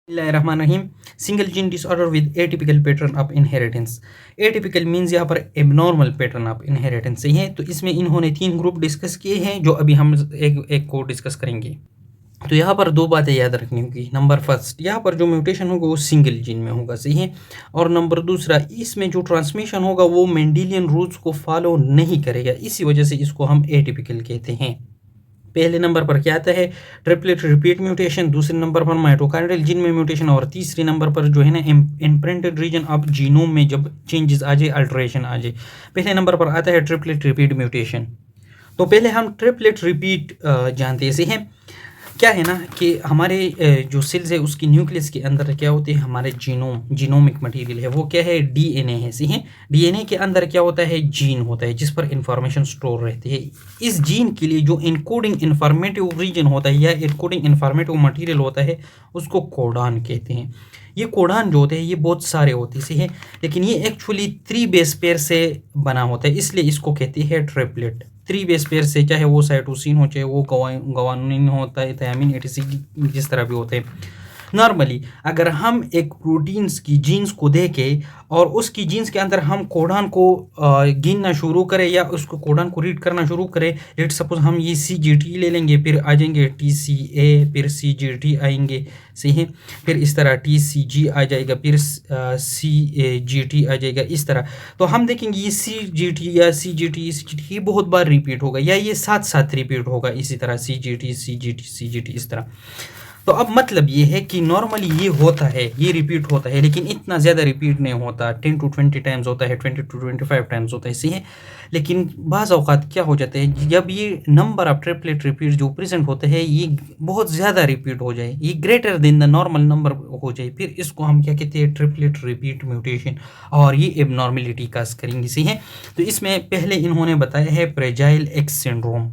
बिस्मिल्लाहिर्रहमानिर्रहीम। Single gene disorder with atypical pattern of inheritance. Atypical means यहाँ पर abnormal pattern of inheritance सही है। तो इसमें इन्होंने 3 ग्रुप डिस्कस किए हैं जो अभी हम एक एक को डिस्कस करेंगे। तो यहाँ पर 2 बातें याद रखनी होगी। नंबर फर्स्ट, यहाँ पर जो म्यूटेशन होगा वो सिंगल जीन में होगा सही है। और नंबर दूसरा, इसमें जो ट्रांसमिशन होगा वो मेंडेलियन रूल्स को फॉलो नहीं करेगा, इसी वजह से इसको हम एटिपिकल कहते हैं। पहले नंबर पर क्या आता है? Triplet repeat mutation. दूसरे नंबर पर माइटोकॉन्ड्रियल जीन में म्यूटेशन। और तीसरे नंबर पर जो है ना इम्प्रिंटेड रीजन ऑफ जीनोम में जब चेंजेस आ जाए, अल्टरेशन आ जाए। पहले नंबर पर आता है ट्रिपलेट रिपीट म्यूटेशन। तो पहले हम ट्रिपलेट रिपीट जानते हैं। क्या है ना कि हमारे जो सेल्स है उसकी न्यूक्लियस के अंदर क्या होते हैं, हमारे जीनोमिक मटेरियल है वो क्या है, डीएनए है सही है। डीएनए के अंदर क्या होता है, जीन होता है जिस पर इंफॉर्मेशन स्टोर रहती है। इस जीन के लिए जो इनकोडिंग इन्फॉर्मेटिव रीजन होता है या इनकोडिंग इन्फॉर्मेटिव मटेरियल होता है उसको कोडान कहते हैं। ये कोडान जो होते हैं ये बहुत सारे होते हैं सही है, लेकिन ये एक्चुअली 3 बेस पेयर से बना होता है, इसलिए इसको कहते हैं ट्रिपलेट। 3 बेस पेयर से, चाहे वो साइटोसिन हो, चाहे वो गवानिन होता है, थायमिन, एटीसी, जिस तरह भी होते हैं। नॉर्मली अगर हम एक प्रोटीन्स की जीन्स को देखें और उसकी जीन्स के अंदर हम कोडान को गिनना शुरू करें या उसको कोडान को रीड करना शुरू करें, लेट सपोज हम ये CGT ले लेंगे, फिर आ जाएंगे TCA, फिर CGT आएंगे सही है, फिर इस तरह TCG आ जाएगा, फिर CGT आ जाएगा, इस तरह। तो हम देखेंगे ये CGT या CGT ये बहुत बार रिपीट होगा या ये साथ साथ रिपीट होगा, इसी तरह CGT इस तरह। तो अब मतलब ये है कि नॉर्मली ये होता है, ये रिपीट होता है, लेकिन इतना ज़्यादा रिपीट नहीं होता। 10 to 20 टाइम्स होता है, 20 to 25 टाइम्स होता है सही है। लेकिन बाज़ औक़ात क्या हो जाता है, जब ये नंबर ऑफ ट्रिपलेट रिपीट जो प्रेजेंट होते हैं ये बहुत ज़्यादा रिपीट हो जाए, ये greater than the normal number हो जाए, फिर इसको हम क्या कहते हैं, ट्रिपलेट रिपीट म्यूटेशन, और ये एबनॉर्मेलिटी काज करेंगी सही है। तो इसमें पहले इन्होंने बताया है फ्रेजाइल एक्स सिंड्रोम।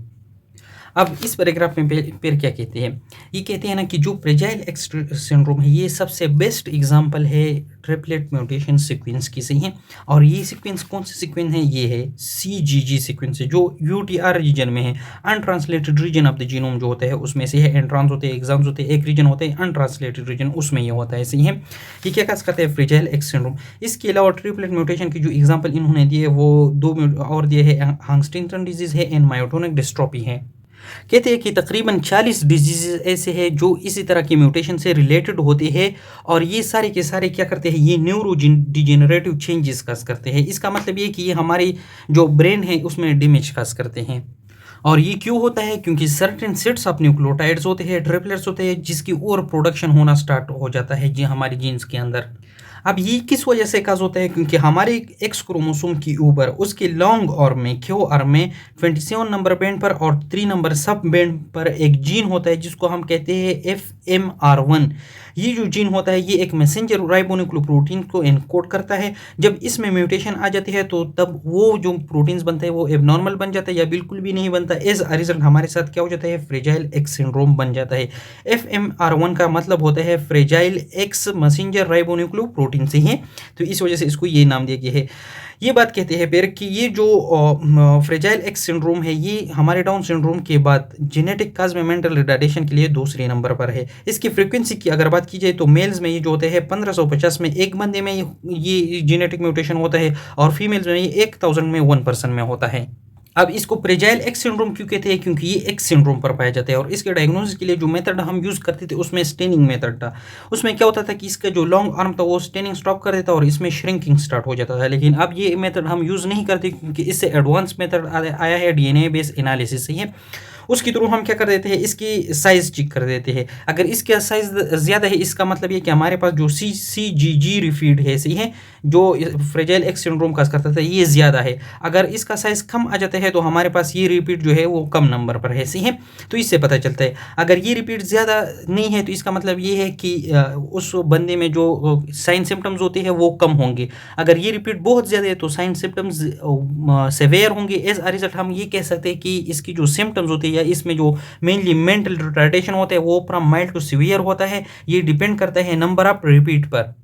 अब इस पैराग्राफ में फिर क्या कहते हैं, ये कहते हैं ना कि जो फ्रेजाइल एक्स सिंड्रोम है ये सबसे बेस्ट एग्जांपल है ट्रिपलेट म्यूटेशन सीक्वेंस की सही है। और ये सीक्वेंस कौन सा सीक्वेंस है, ये है CGG सीक्वेंस है, जो UTR रीजन में है, untranslated region of the genome जो होता है उसमें से है। एंट्रांस होते हैं, एग्जाम्स होते हैं, एक रीजन होता है अनट्रांसलेटेड रीजन, उसमें ये होता है सही है। ये क्या काज करता है, फ्रेजाइल एक्स सिंड्रोम। इसके अलावा ट्रिपलेट म्यूटेशन की जो एग्जाम्पल इन्होंने दिए वो 2 और दिए है, हंटिंगटन डिजीज है एंड मायोटोनिक डिस्ट्रोफी है। कहते हैं कि तकरीबन 40 डिजीज़ ऐसे हैं जो इसी तरह की म्यूटेशन से रिलेटेड होते हैं, और ये सारे के सारे क्या करते हैं, ये न्यूरो डिजेनरेटिव चेंजेस काज करते हैं। इसका मतलब ये कि ये हमारी जो ब्रेन है उसमें डैमेज काज करते हैं। और ये क्यों होता है, क्योंकि सर्टेन सेट्स ऑफ न्यूक्लियोटाइड्स होते हैं, ट्रिपलेट्स होते हैं, जिसकी ओवर प्रोडक्शन होना स्टार्ट हो जाता है जी हमारी जीन्स के अंदर। अब ये किस वजह से काज होता है, क्योंकि हमारे एक्स क्रोमोसोम की ऊपर उसके लॉन्ग आर्म में, क्यू आर्म में 27 नंबर बैंड पर और 3 नंबर सब बैंड पर एक जीन होता है जिसको हम कहते हैं FMR1। ये जो जीन होता है ये एक मैसेंजर राइबोन्यूक्लियोप्रोटीन को एनकोड करता है। जब इसमें म्यूटेशन आ जाती है तो तब वो जो प्रोटीन्स बनते हैं वो एबनॉर्मल बन जाता है या बिल्कुल भी नहीं बनता। एज अ रिजल्ट हमारे साथ क्या हो जाता है, फ्रेजाइल एक्स सिंड्रोम बन जाता है। FMR1 का मतलब होता है फ्रेजाइल एक्स मैसेंजर राइबोन्यूक्लियोप्रोटीन से है, तो इस वजह से इसको ये नाम दिया गया है। ये बात कहते हैं फिर कि ये जो फ्रेजाइल एक्स सिंड्रोम है ये हमारे डाउन सिंड्रोम के बाद जेनेटिक काज में मेंटल रिटार्डेशन के लिए दूसरे नंबर पर है। इसकी फ्रीक्वेंसी की अगर बात की जाए तो मेल्स में ये जो होते हैं 1550 में एक बंदे में ये जेनेटिक म्यूटेशन होता है, और फीमेल्स में ये 1000 में 1% में होता है। अब इसको फ्रेजाइल एक्स सिंड्रोम क्यों कहते हैं, क्योंकि ये एक्स सिंड्रोम पर पाया जाता है। और इसके डायग्नोसिस के लिए जो मेथड हम यूज़ करते थे उसमें स्टेनिंग मेथड था। उसमें क्या होता था कि इसका जो लॉन्ग आर्म था वो स्टेनिंग स्टॉप कर देता और इसमें श्रिंकिंग स्टार्ट हो जाता था। लेकिन अब ये मेथड हम यूज़ नहीं करते क्योंकि इससे एडवांस मेथड आया है, DNA बेस्ड एनालिसिस सही है। उसके थ्रू हम क्या कर देते हैं, इसकी साइज़ चेक कर देते हैं। अगर इसका साइज़ ज़्यादा है इसका मतलब ये कि हमारे पास जो CGG रिफीड है सही है, जो फ्रेजाइल एक्स सिंड्रोम का करता था ये ज़्यादा है। अगर इसका साइज़ कम आ जाता है तो हमारे पास ये रिपीट जो है वो कम नंबर पर है सही है। तो इससे पता चलता है अगर ये रिपीट ज़्यादा नहीं है तो इसका मतलब ये है कि उस बंदे में जो साइन सिम्टम्स होते हैं वो कम होंगे। अगर ये रिपीट बहुत ज़्यादा है तो साइन सिम्टम्स सेवेयर होंगे। एज अ रिजल्ट हम ये कह सकते हैं कि इसकी जो सिम्टम्स होते हैं या इसमें जो मेनली मेंटल रिटार्डेशन होता है वो फ्रॉम माइल्ड टू सीवियर होता है। ये डिपेंड करता है नंबर ऑफ रिपीट पर।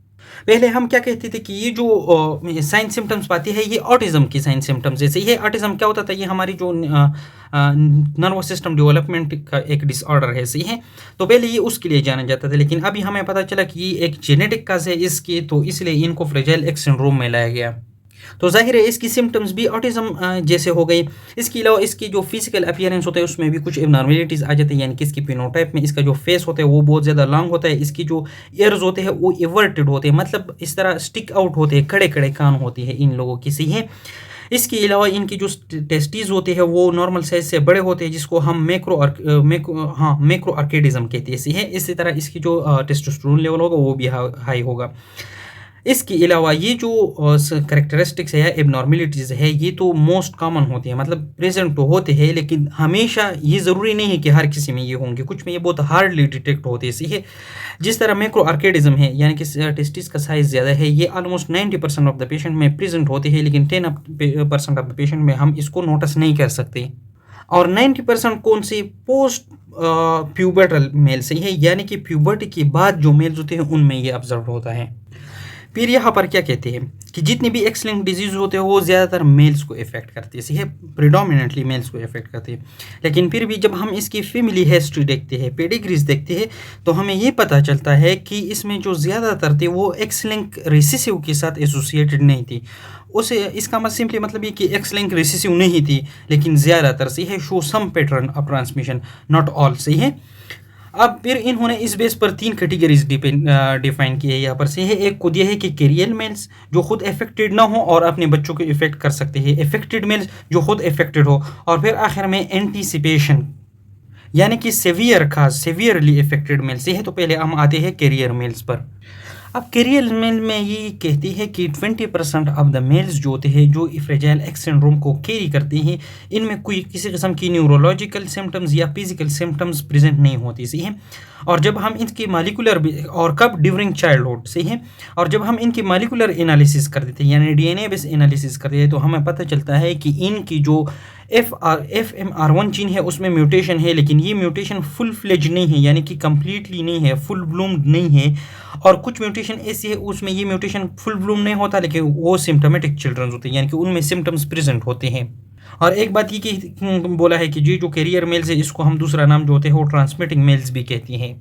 पहले हम क्या कहते थे कि ये जो साइन सिम्टम्स पाती है ये ऑटिज़्म की साइन सिम्टम्स जैसे ये ऑटिज़्म क्या होता था ये हमारी जो नर्वस सिस्टम डेवलपमेंट का एक डिसऑर्डर है सही है। तो पहले ये उसके लिए जाना जाता था लेकिन अभी हमें पता चला कि ये एक जेनेटिक काज है इसकी तो इसलिए इनको फ्रेजाइल एक्स सिंड्रोम में लाया गया। तो ज़ाहिर है इसकी सिम्टम्स भी ऑटिज़्म जैसे हो गई। इसके अलावा इसकी जो फिजिकल अपीयरेंस होता है उसमें भी कुछ एबनॉर्मेलिटीज़ आ जाती है यानी कि इसकी फिनोटाइप में इसका जो फेस होता है वो बहुत ज़्यादा लॉन्ग होता है, इसकी जो ईयर्स होते हैं वो इवर्टेड होते हैं मतलब इस तरह स्टिक आउट होते हैं, खड़े खड़े कान होती है इन लोगों की सही है। इसके अलावा इनकी जो टेस्टीज होते हैं वो नॉर्मल साइज से बड़े होते हैं जिसको हम मैक्रो आर्किडिज्म कहते हैं सही है। इसी तरह इसकी जो टेस्टोस्टेरोन लेवल होगा वो भी हाई होगा। इसके अलावा ये जो कैरेक्टरिस्टिक्स है या एबनॉर्मेलिटीज़ है ये तो मोस्ट कॉमन होती है मतलब प्रेजेंट तो होते हैं लेकिन हमेशा ये ज़रूरी नहीं है कि हर किसी में ये होंगे, कुछ में ये बहुत हार्डली डिटेक्ट होते हैं सही है। जिस तरह मैक्रो आर्किडिज्म है यानी कि टेस्टिस का साइज़ ज़्यादा है ये ऑलमोस्ट 90% ऑफ द पेशेंट में प्रेजेंट होते हैं लेकिन 10% ऑफ द पेशेंट में हम इसको नोटिस नहीं कर सकते। और 90% कौन सी पोस्ट प्यूबर्टल मेल से है यानी कि प्यूबर्टी के बाद जो मेल्स होते हैं उनमें ये ऑब्जर्व होता है। फिर यहाँ पर क्या कहते हैं कि जितनी भी एक्स लिंक्ड डिजीज़ होते हैं वो ज़्यादातर मेल्स को इफेक्ट करती है सही है, प्रिडोमिनेंटली मेल्स को इफेक्ट करती है। लेकिन फिर भी जब हम इसकी फैमिली हिस्ट्री देखते हैं, पेडिग्रीज देखते हैं तो हमें ये पता चलता है कि इसमें जो ज़्यादातर थे वो एक्स लिंक रिसेसिव के साथ एसोसिएटेड नहीं थी। उसे इसका मतलब सिंपली मतलब ये कि एक्स लिंक रिसेसिव नहीं थी लेकिन ज़्यादातर सही है show some pattern of transmission, not all सही है। अब फिर इन्होंने इस बेस पर 3 कैटेगरीज डिफाइन की है यहाँ पर से है। एक खुद ये है कि कैरियर मेल्स जो खुद अफेक्टेड ना हो और अपने बच्चों को इफेक्ट कर सकते हैं, अफेक्टेड मेल्स जो खुद अफेक्टेड हो, और फिर आखिर में एंटीसिपेशन यानी कि सेवियरली अफेक्टेड मेल्स से है। तो पहले हम आते हैं कैरियर मेल्स पर। अब कैरियर मेल में ये कहती है कि 20% ऑफ द मेल्स जो होते हैं जो फ्रेजाइल एक्स सिंड्रोम को कैरी करते हैं इनमें कोई किसी किस्म की न्यूरोलॉजिकल सिम्टम्स या फिजिकल सिम्टम्स प्रेजेंट नहीं होती सही है। और जब हम इनकी मालिकुलर और कब ड्यूरिंग चाइल्डहुड सही है, और जब हम इनकी मालिकुलर एनालिसिस कर देते हैं यानी डीएनए बेस एनालिसिस करते हैं तो हमें पता चलता है कि इनकी जो FMR1 जीन है उसमें म्यूटेशन है लेकिन ये म्यूटेशन फुल फ्लेज नहीं है यानी कि कम्प्लीटली नहीं है, फुल ब्लूम्ड नहीं है। और कुछ म्यूटेशन ऐसी है उसमें ये म्यूटेशन फुल ब्लूम नहीं होता लेकिन वो सिम्टोमेटिक चिल्ड्रंस होते हैं यानी कि उनमें सिम्टम्स प्रेजेंट होते हैं। और एक बात ये कि बोला है कि जो कैरियर मेल्स है इसको हम दूसरा नाम जो होते हैं वो ट्रांसमिटिंग मेल्स भी कहती हैं।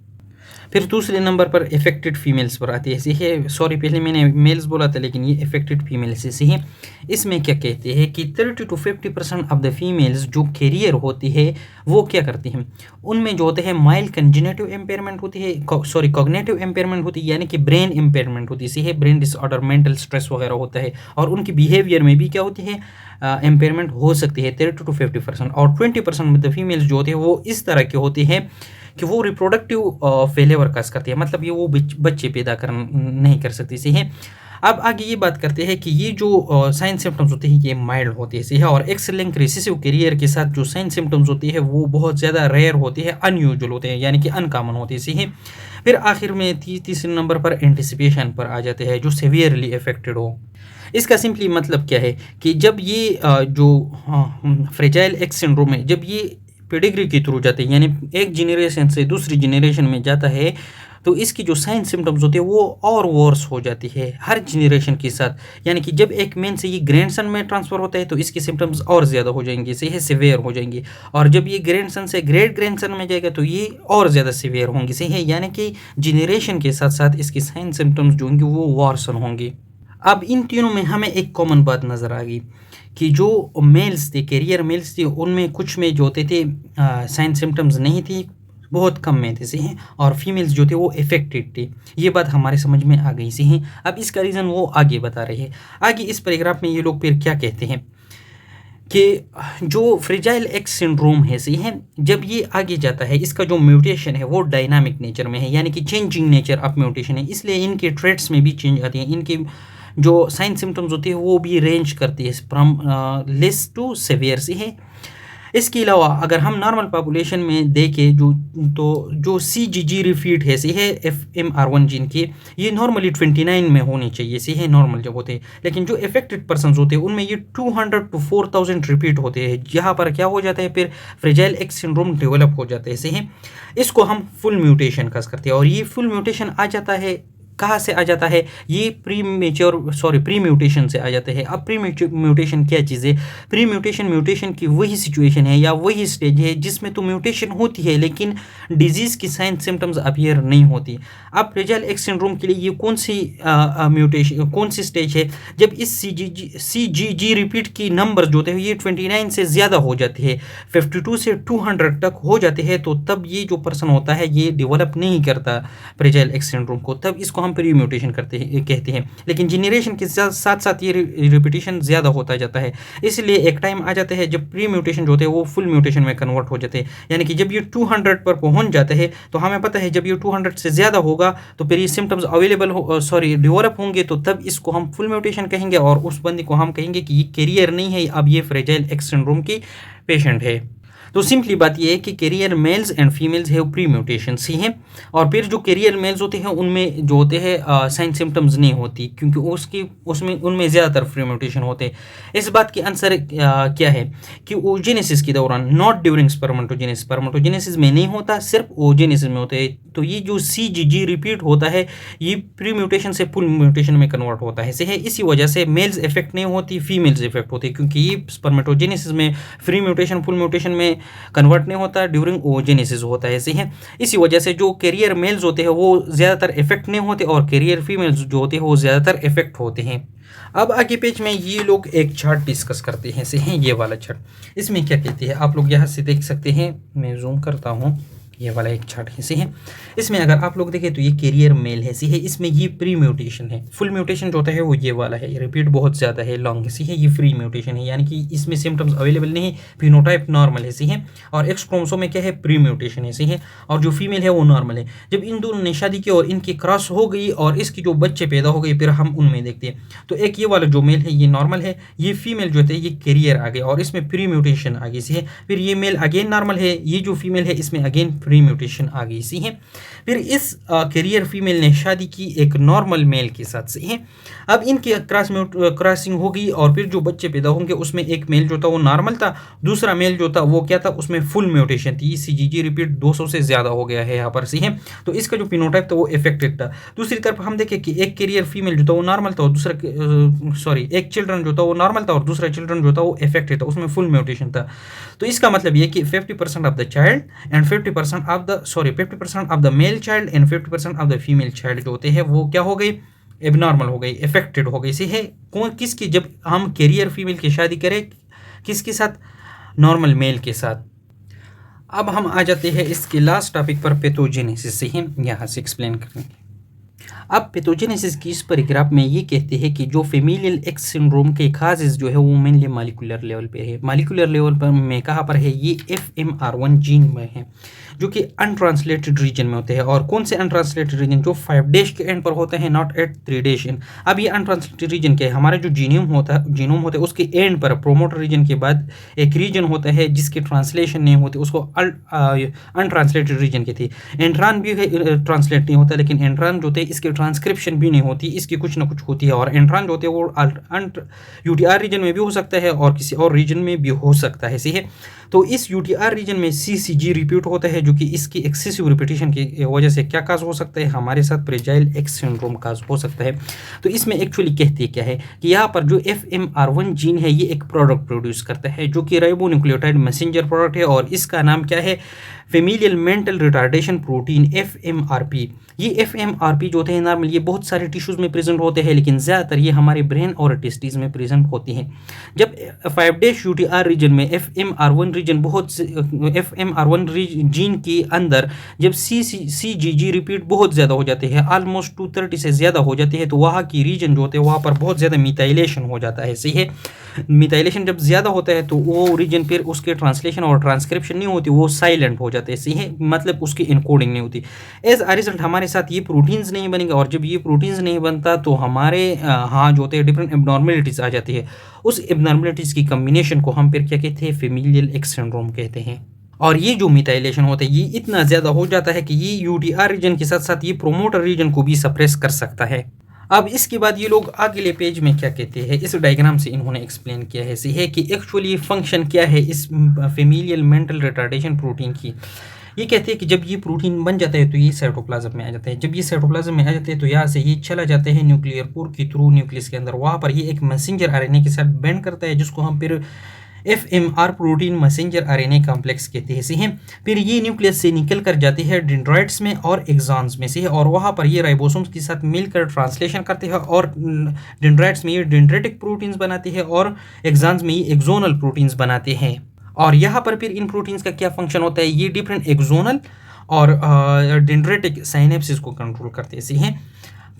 फिर दूसरे नंबर पर इफेक्टेड फीमेल्स पर आती है, ऐसी है सॉरी पहले मैंने मेल्स बोला था लेकिन ये इफेक्टेड फीमेल्स ऐसी है। इसमें क्या कहते हैं कि 30 to 50% ऑफ द फीमेल्स जो कैरियर होती है वो क्या करती हैं, उनमें जो होते हैं माइल्ड कंजेनिटिव एम्पेयरमेंट होती है, सॉरी कॉग्निटिव एम्पेयरमेंट होती है यानी कि ब्रेन एम्पेयरमेंट होती है, इसी है ब्रेन डिसऑर्डर, मेंटल स्ट्रेस वगैरह होता है। और उनकी बिहेवियर में भी क्या होती है एम्पेयरमेंट हो सकती है 30 to 50%। और 20% में द फीमेल्स जो होते हैं वो इस तरह के होती है कि वो रिप्रोडक्टिव फेलियर काज करती है मतलब ये वो बच्चे पैदा कर नहीं कर सकती सही है। अब आगे ये बात करते हैं कि ये जो साइन सिम्टम्स होते हैं ये माइल्ड होती है सही है। और एक्स लिंक रिसेसिव कैरियर के साथ जो साइन सिम्टम्स होती है वो बहुत ज़्यादा रेयर होती है, अनयूजुअल होते हैं यानी कि अनकॉमन होती है सही है। फिर आखिर में तीसरे नंबर पर एंटिसिपेशन पर आ जाते हैं जो सेवियरली अफेक्टेड हो। इसका सिंपली मतलब क्या है कि जब ये जो फ्रेजाइल एक्स सिंड्रोम है जब ये पेडिग्री के थ्रू जाते हैं यानी एक जनरेशन से दूसरी जनरेशन में जाता है तो इसकी जो साइन सिम्टम्स होते हैं वो और वर्स हो जाती है हर जनरेशन के साथ। यानी कि जब एक मैन से ये ग्रैंडसन में ट्रांसफ़र होता है तो इसकी सिम्टम्स और ज़्यादा हो जाएंगे, सही है, सिवियर हो जाएंगी। और जब ये ग्रैंडसन से ग्रेट ग्रैंडसन में जाएगा तो ये और ज़्यादा सिवियर होंगी, सही है। यानी कि जनरेशन के साथ साथ इसकी साइन सिम्टम्स जो होंगे वो वर्सन होंगे। अब इन तीनों में हमें एक कॉमन बात नज़र आ गई कि जो मेल्स थे कैरियर मेल्स थे उनमें कुछ में जो होते थे साइन सिम्टम्स नहीं थी, बहुत कम में थे सही हैं, और फीमेल्स जो थे वो इफेक्टेड थे। ये बात हमारे समझ में आ गई सही हैं। अब इसका रीज़न वो आगे बता रहे हैं। आगे इस पैराग्राफ में ये लोग फिर क्या कहते हैं कि जो फ्रेजाइल एक्स सिंड्रोम है सही है, जब ये आगे जाता है इसका जो म्यूटेशन है वो डायनामिक नेचर में है यानी कि चेंजिंग नेचर ऑफ म्यूटेशन है, इसलिए इनके ट्रेट्स में भी चेंज आती है। इनके जो साइन सिम्टम्स होती है वो भी रेंज करती है फ्रॉम लेस टू सेवियर से है। इसके अलावा अगर हम नॉर्मल पॉपुलेशन में देखें जो CGG रिपीट है सही है FMR1 जीन की, ये नॉर्मली 29 में होनी चाहिए सही है नॉर्मल जब होते हैं, लेकिन जो इफेक्टेड पर्सन होते हैं उनमें ये 200 to 4000 रिपीट होते हैं, जहाँ पर क्या हो जाता है फिर फ्रेजाइल एक्स सिंड्रोम डेवलप हो जाता है सही है। इसको हम फुल म्यूटेशन कस करते हैं और ये फुल म्यूटेशन आ जाता है कहाँ से आ जाता है, ये प्री म्यूटेशन से आ जाता है। अब प्री म्यूटेशन क्या चीज़ है? प्री म्यूटेशन की वही सिचुएशन है या वही स्टेज है जिसमें तो म्यूटेशन होती है लेकिन डिजीज़ की साइन सिम्टम्स अपीयर नहीं होती। अब फ्रेजाइल एक्स सिंड्रोम के लिए ये कौन सी स्टेज है? जब इस CGG रिपीट की नंबर जो होते हैं ये 29 से ज़्यादा हो जाते हैं, 52 से 200 तक हो जाते हैं, तो तब ये जो पर्सन होता है ये डेवलप नहीं करता फ्रेजाइल एक्स सिंड्रोम को, तब इसको हम प्री म्यूटेशन कहते हैं। लेकिन जनरेशन के साथ साथ ये रिपीटेशन ज़्यादा होता जाता है, इसलिए एक टाइम आ जाता है जब प्री म्यूटेशन जो होते हैं वो फुल म्यूटेशन में कन्वर्ट हो जाते हैं। यानी कि जब ये 200 पर पहुंच जाते हैं तो हमें पता है जब ये 200 से ज़्यादा होगा तो फिर ये सिम्टम्स डेवलप होंगे, तो तब इसको हम फुल म्यूटेशन कहेंगे और उस बंदे को हम कहेंगे कि ये कैरियर नहीं है, अब ये फ्रेजाइल एक्स सिंड्रोम की पेशेंट है। तो सिंपली बात यह है कि कैरियर मेल्स एंड फीमेल्स है प्री म्यूटेशंस ही हैं, और फिर जो कैरियर मेल्स होते हैं उनमें जो होते हैं साइन सिम्टम्स नहीं होती, क्योंकि उनमें ज़्यादातर फ्री म्यूटेशन होते हैं। इस बात की आंसर क्या है कि ओजेनेसिस के दौरान, नॉट ड्यूरिंग स्पर्मेटोजेनेसिस में नहीं होता, सिर्फ ओजेनेसिस में होते हैं। तो ये जो CGG रिपीट होता है ये प्री म्यूटेशन से फुल म्यूटेशन में कन्वर्ट होता है। इसी वजह से मेल्स इफेक्ट नहीं होती, फीमेल्स इफेक्ट होती है, क्योंकि ये स्पर्मेटोजेनेसिस में फ्री म्यूटेशन फुल म्यूटेशन में कन्वर्ट नहीं होता, ड्यूरिंग ओजेनेसिस होता है। इसी वजह से जो कैरियर मेल्स होते हैं वो ज़्यादातर इफेक्ट नहीं होते और कैरियर फीमेल्स जो होते हैं वो ज़्यादातर इफेक्ट होते हैं। अब आगे पेज में ये लोग एक चार्ट डिस्कस करते हैं, ये वाला चार्ट। इसमें क्या कहते हैं आप लोग यहाँ से देख सकते हैं, मैं जूम करता हूँ, ये वाला एक चार्ट है। इसमें अगर आप लोग देखें तो ये कैरियर मेल है, इसमें ये प्री म्यूटेशन है। फुल म्यूटेशन जो होता है वो ये वाला है, रिपीट बहुत ज़्यादा है, लॉन्ग है, ये फ्री म्यूटेशन है, यानी कि इसमें सिम्टम्स अवेलेबल नहीं, फिनोटाइप नॉर्मल है। और एक्स क्रोमोसोम में क्या है, प्री म्यूटेशन है, और जो फीमेल है वो नॉर्मल है। जब इन दोनों ने शादी की और इनकी क्रॉस हो गई और इसकी जो बच्चे पैदा हो गए, फिर हम उनमें देखते हैं तो एक ये वाला जो मेल है ये नॉर्मल है, ये फीमेल जो है ये कैरियर आ गया और इसमें प्री म्यूटेशन आ गई है। फिर ये मेल अगेन नॉर्मल है, ये जो फीमेल है इसमें अगेन प्री म्यूटेशन आ गई है। फिर इस कैरियर फीमेल ने शादी की एक नॉर्मल मेल के साथ है। अब इनकी क्रॉसिंग हो गई और फिर जो बच्चे पैदा होंगे उसमें एक मेल जो था वो नॉर्मल था, दूसरा मेल जो था वो क्या था, उसमें फुल म्यूटेशन थी, CGG रिपीट 200 से ज़्यादा हो गया है यहाँ पर तो इसका जो फिनोटाइप था वो इफेक्टेड था। दूसरी तरफ हम देखें कि एक कैरियर फीमेल जो था वो नॉर्मल था और एक चिल्ड्रन जो था वो नॉर्मल था और दूसरा चिल्ड्रन जो था वो इफेक्टेड था, उसमें फुल म्यूटेशन था। तो इसका मतलब ये कि 50% of the child and 50% of the male child and 50% of the female child जो होते हैं वो क्या हो गई, एबनॉर्मल हो गई, इफेक्टेड हो गई किसकी, जब हम कैरियर फीमेल की शादी करें किसके साथ, नॉर्मल मेल के साथ। अब हम आ जाते हैं इसके लास्ट टॉपिक पर, पैथोजेनेसिस यहाँ से एक्सप्लेन करेंगे। अब पैथोजेनेसिस की इस पैराग्राफ में ये कहते हैं कि जो फेमिलियल एक्स सिंड्रोम के काजेज जो है वो मेनली मॉलिक्यूलर लेवल पे है। मॉलिक्यूलर लेवल पर में कहाँ पर है, ये FMR1 जीन में है जो कि अनट्रांसलेटेड रीजन में होते हैं। और कौन से अनट्रांसलेटेड रीजन, जो 5 डेज के एंड पर होते हैं, नॉट एट 3 डेज एंड। अब ये अनट्रांसलेटेड रीजन क्या है, हमारा जो जीनोम होता है उसके एंड पर प्रोमोटर रीजन के बाद एक रीजन होता है जिसकी ट्रांसलेशन नहीं होती, उसको अनट्रांसलेटेड रीजन कहते हैं। एंट्रान भी ट्रांसलेट नहीं होता, लेकिन एंट्रान जो होते हैं इसकी ट्रांसक्रिप्शन भी नहीं होती, इसकी कुछ ना कुछ होती है। और एंट्रान जो होते हैं वो UTR रीजन में भी हो सकता है और किसी और रीजन में भी हो सकता है, सही है। तो इस UTR रीजन में CCG रिपीट होता है, जो कि इसकी एक्सेसिव रिपीटेशन की वजह से क्या काज हो सकता है, हमारे साथ फ्रेजाइल एक्स सिंड्रोम काज हो सकता है। तो इसमें एक्चुअली कहते क्या है कि यहाँ पर जो FMR1 जीन है ये एक प्रोडक्ट प्रोड्यूस करता है जो कि राइबोन्यूक्लियोटाइड मैसेंजर प्रोडक्ट है, और इसका नाम क्या है, familial mental retardation protein FMRP। ये FMRP जो होते हैं नॉर्मल ये बहुत सारे टिश्यूज़ में प्रेजेंट होते हैं, लेकिन ज़्यादातर ये हमारे ब्रेन और टेस्टिस में प्रेजेंट होती हैं। जब 5 डेज UTR रीजन में FMR1 जीन के अंदर जब CGG रिपीट बहुत ज़्यादा हो जाते हैं, ऑलमोस्ट 230 से ज़्यादा हो जाते हैं, तो वहाँ की रीजन जो होते हैं वहाँ पर बहुत ज़्यादा मिथाइलेशन हो जाता है, सही है। मिथाइलेशन जब ज़्यादा होता है तो वो रीजन फिर उसके ट्रांसलेशन और ट्रांसक्रिप्शन नहीं होती, वो साइलेंट हो जाते हैं, सही है, मतलब उसकी इनकोडिंग नहीं होती। एज अ रिजल्ट हमारे साथ ये प्रोटीन्स नहीं बनेंगे, और जब ये प्रोटीन्स नहीं बनता तो हमारे हाँ जो होते हैं डिफरेंट एबनॉर्मेलिटीज़ आ जाती है। उस एबनॉर्मेलिटीज़ की कम्बिनेशन को हम फिर क्या कहते हैं, फेमिलियल एक्स सिंड्रोम कहते हैं। और ये जो मिथाइलेशन होता है ये इतना ज़्यादा हो जाता है कि ये UTR रीजन के साथ साथ ये प्रोमोटर रीजन को भी सप्रेस कर सकता है। अब इसके बाद ये लोग अगले पेज में क्या कहते हैं, इस डायग्राम से इन्होंने एक्सप्लेन किया है कि एक्चुअली फंक्शन क्या है इस फेमिलियल मेंटल रिटार्डेशन प्रोटीन की। ये कहते हैं कि जब ये प्रोटीन बन जाता है तो ये साइटोप्लाज्म में आ जाता है। जब ये साइटोप्लाज्म में आ जाते हैं तो यहाँ से ये चला जाता है न्यूक्लियर पोर के थ्रू न्यूक्लियस के अंदर, वहाँ पर ये एक मैसेंजर आरएनए के साथ बाइंड करता है, जिसको हम फिर FMR protein messenger RNA complex कहते हैं। फिर ये न्यूक्लियस से निकल कर जाती है डेंड्राइट्स में और एक्सॉन्स में से, और वहाँ पर ये राइबोसोम्स के साथ मिलकर ट्रांसलेशन करते हैं, और डेंड्राइट्स में ये डेंड्रेटिक प्रोटीन्स बनाते हैं और एक्सॉन्स में ये एक्सोनल प्रोटीन्स बनाते हैं। और यहाँ पर फिर इन प्रोटीन्स का क्या फंक्शन होता है, ये डिफरेंट एक्सोनल और डेंड्रेटिक साइनेप्सिस को कंट्रोल करते हैं।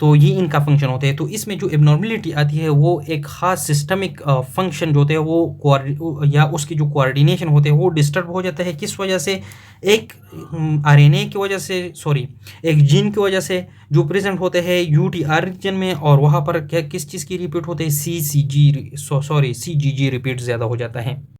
तो ये इनका फंक्शन होता है। तो इसमें जो एबनॉर्मलिटी आती है वो एक ख़ास सिस्टमिक फंक्शन जो होते हैं वो या उसकी जो कोऑर्डिनेशन होते हैं वो डिस्टर्ब हो जाता है। किस वजह से, एक आरएनए की वजह से, एक जीन की वजह से जो प्रेजेंट होते हैं यूटीआर रीजन में, और वहाँ पर क्या किस चीज़ की रिपीट होते हैं, सीजीजी रिपीट ज़्यादा हो जाता है।